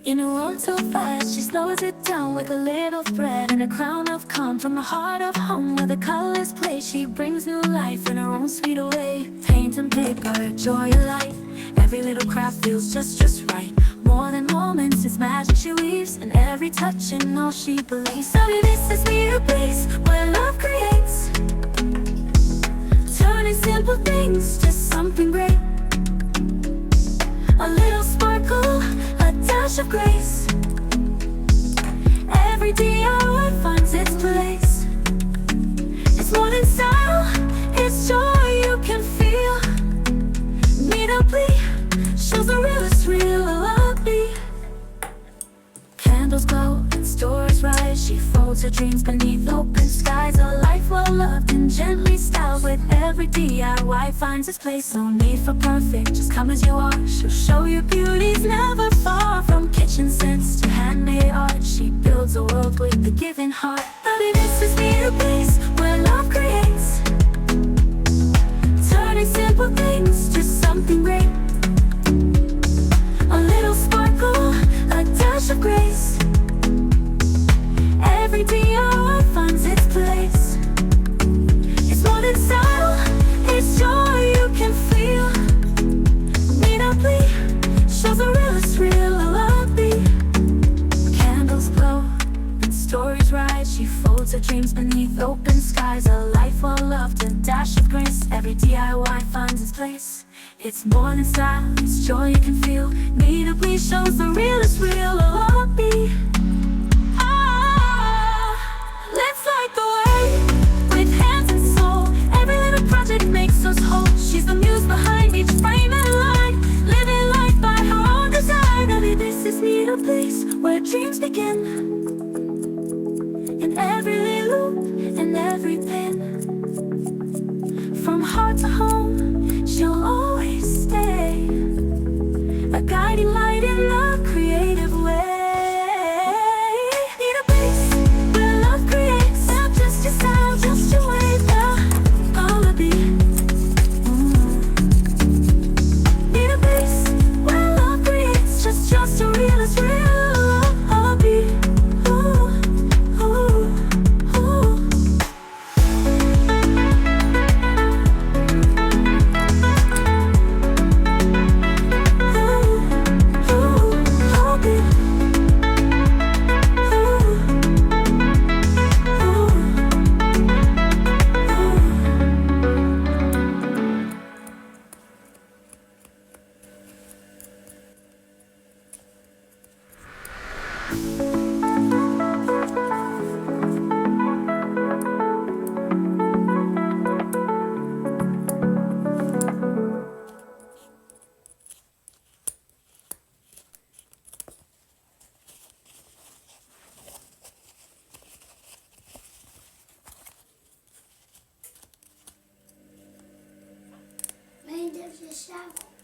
In a world so fast, she slows it down with a little thread and a crown of calm from the heart of home where the colors play. She brings new life in her own sweet way. Paint and paper, joy and light. Every little craft feels just right. More than moments, it's magic she weaves, and every touch in all she believes. So this is me, a place where love creates, turning simple things to something great. A little sparkle, a dash of grace. Every DIY finds its place. It's more than style, it's joy you can feel. Immediately shows the realest real lovely. Candles glow and stories rise. She folds her dreams beneath open skies. A life well loved and gently styled. With every DIY finds its place. No need for perfect, just come as you are. She'll show you beauty's never far. From kitchen scents to handmade art, she builds a world with a giving heart. Baby, this is me, a place where love creates, turning simple things to something great. A little sparkle, a dash of grace. Every DIY finds its place. It's more than style, it's joy you can feel. Immediately shows the realest real lovely. Candles glow and stories rise. She folds her dreams beneath open skies. A life well loved, a dash of grace. Every DIY finds its place. It's more than style, it's joy you can feel. Immediately shows the realest real lovely. Let's light the way with hands and soul. Every little project makes us whole. She's the muse behind each frame and line, living life by her own design. I mean, this is me, a place where dreams begin. In every loop and every pin, from heart to home, she'll always stay, a guiding light in a creative way. Need a place where love creates, not just your style, just your way, the holiday. Need a place where love creates, just a real as real hobby. Mãe, deve deixar.